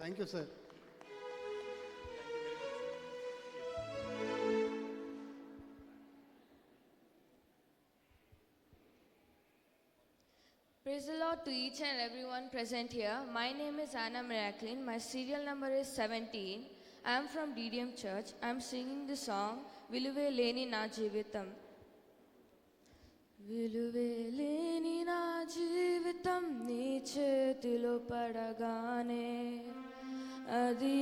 Thank you sir. Praise the Lord to each and everyone present here. My name is Anna Miraculin. My serial number is 17. I am from DDM Church. I am singing the song Viluve Leni Na Jeevitam. విలువే లేని నా జీవితం నీ చేతిలో పడగానే అది